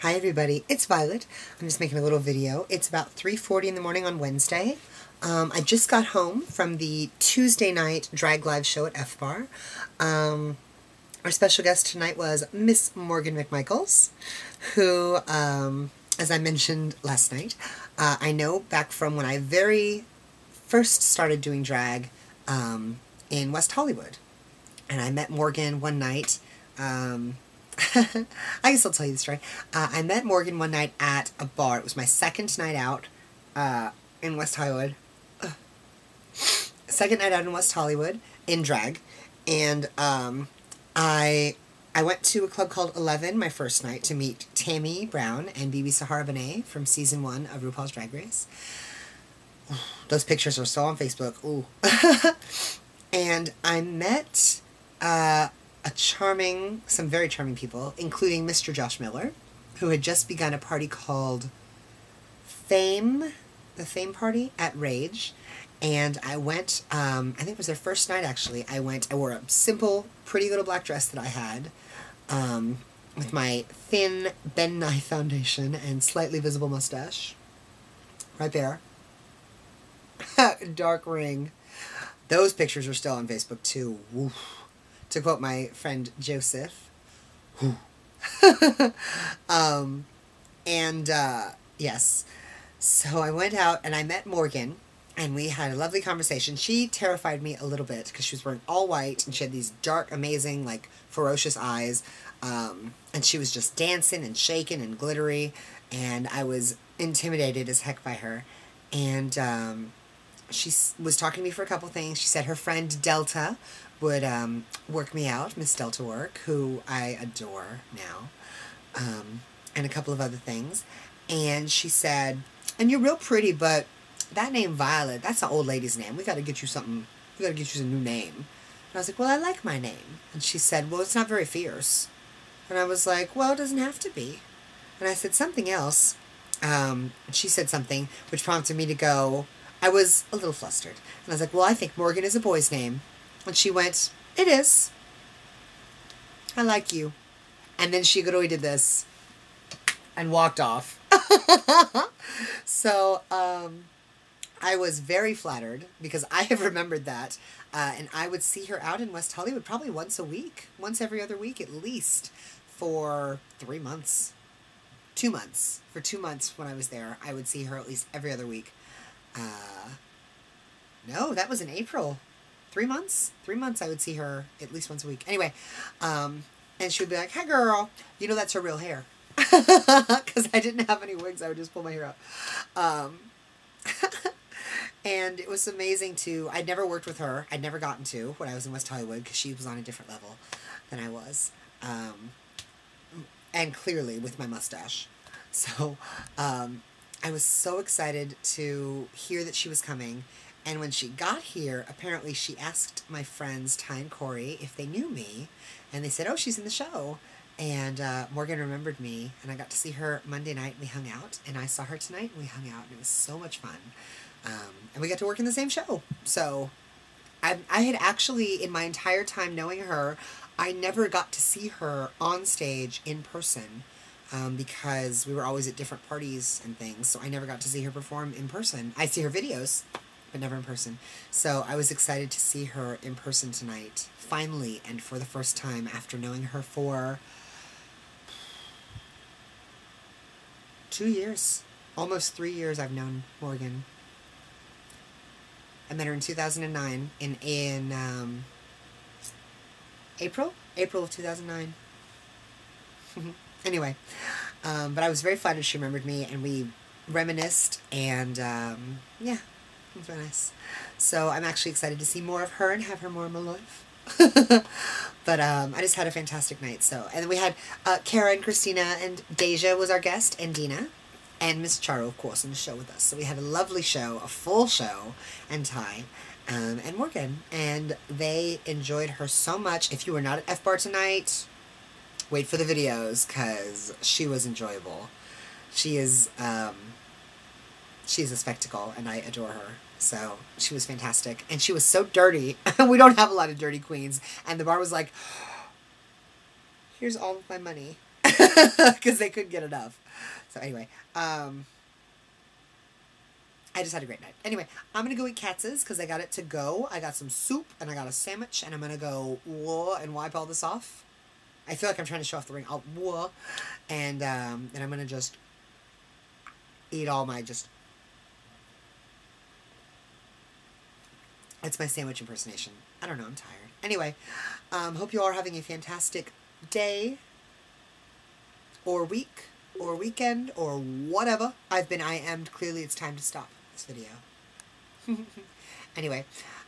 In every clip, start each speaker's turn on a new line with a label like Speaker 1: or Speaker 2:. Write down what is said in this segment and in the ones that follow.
Speaker 1: Hi everybody, it's Violet. I'm just making a little video. It's about 3:40 in the morning on Wednesday. I just got home from the Tuesday night drag live show at F-Bar. Our special guest tonight was Miss Morgan McMichaels, who, as I mentioned last night, I know back from when I very first started doing drag in West Hollywood. And I met Morgan one night. I guess I'll tell you the story. I met Morgan one night at a bar. It was my second night out in West Hollywood. Second night out in West Hollywood in drag. And I went to a club called 11 my first night to meet Tammy Brown and Bibi Sahara Benet from season 1 of RuPaul's Drag Race. Those pictures are still on Facebook. Ooh. And I met some very charming people, including Mr. Josh Miller, who had just begun a party called Fame, the Fame Party at Rage. And I went, I think it was their first night actually. I wore a simple, pretty little black dress that I had, with my thin Ben Nye foundation and slightly visible mustache. Right there. Dark ring. Those pictures are still on Facebook too. Woof. To quote my friend Joseph. Yes. So I went out and I met Morgan and we had a lovely conversation. She terrified me a little bit because she was wearing all white and she had these dark, amazing, like, ferocious eyes. And she was just dancing and shaking and glittery. And I was intimidated as heck by her. And she was talking to me for a couple things. She said her friend Delta would work me out, Miss Delta Work, who I adore now, and a couple of other things. And she said, and you're real pretty, but that name Violet, that's an old lady's name. We got to get you something, we got to get you a new name. And I was like, well, I like my name. And she said, well, it's not very fierce. And I was like, well, it doesn't have to be. And I said something else. And she said something which prompted me to go, I was a little flustered. And I was like, well, I think Morgan is a boy's name. And she went, it is. I like you. And then she literally did this and walked off. So, I was very flattered because I have remembered that. And I would see her out in West Hollywood probably once a week. Once every other week at least for 3 months. 2 months. For 2 months when I was there, I would see her at least every other week. No, that was in April. 3 months? 3 months I would see her at least once a week. Anyway, and she would be like, hey girl, you know that's her real hair. Because I didn't have any wigs, I would just pull my hair out. And it was amazing I'd never worked with her. I'd never gotten to when I was in West Hollywood because she was on a different level than I was. And clearly with my mustache. So, I was so excited to hear that she was coming. And when she got here, apparently she asked my friends Ty and Corey if they knew me. And they said, oh, she's in the show. And Morgan remembered me. And I got to see her Monday night and we hung out. And I saw her tonight and we hung out. And it was so much fun. And we got to work in the same show. So I had actually, in my entire time knowing her, I never got to see her on stage in person. Because we were always at different parties and things. So I never got to see her perform in person. I see her videos, but never in person. So I was excited to see her in person tonight, finally, and for the first time after knowing her for 2 years. Almost 3 years I've known Morgan. I met her in 2009, in April of 2009. Anyway, but I was very flattered she remembered me, and we reminisced, and yeah. It was very nice. So I'm actually excited to see more of her and have her more in my life. But I just had a fantastic night. So, and then we had Kara and Christina and Deja was our guest, and Dina, and Miss Charo, of course, on the show with us. So we had a lovely show, a full show, and Ty, and Morgan, and they enjoyed her so much. If you were not at F-Bar tonight, wait for the videos because she was enjoyable. She is. She's a spectacle, and I adore her. So, she was fantastic. And she was so dirty. We don't have a lot of dirty queens. And the bar was like, here's all of my money. because they couldn't get enough. So anyway, I just had a great night. Anyway, I'm going to go eat Katz's because I got it to go. I got some soup and I got a sandwich and I'm going to go whoa and wipe all this off. I feel like I'm trying to show off the ring. I'll whoa. And I'm going to just eat all my it's my sandwich impersonation. I don't know. I'm tired. Anyway, hope you all are having a fantastic day or week or weekend or whatever. I am'd. Clearly it's time to stop this video. Anyway,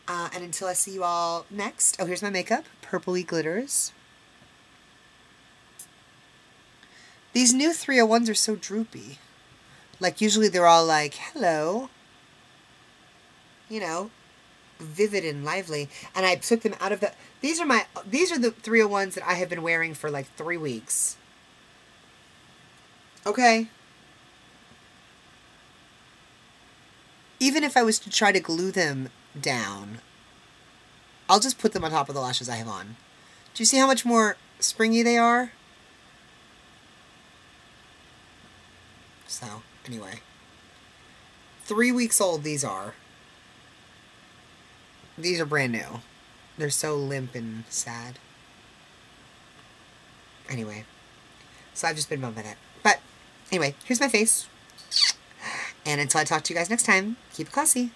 Speaker 1: and until I see you all next. Oh, here's my makeup. Purpley glitters. These new 301s are so droopy. Like, usually they're all like, hello. You know, vivid and lively. And I took them out of the... These are the 301s that I have been wearing for like 3 weeks. Okay. Even if I was to try to glue them down, I'll just put them on top of the lashes I have on. Do you see how much more springy they are? So, anyway. 3 weeks old these are. These are brand new. They're so limp and sad. Anyway. So I've just been bumping it. But, anyway, here's my face. And until I talk to you guys next time, keep it classy.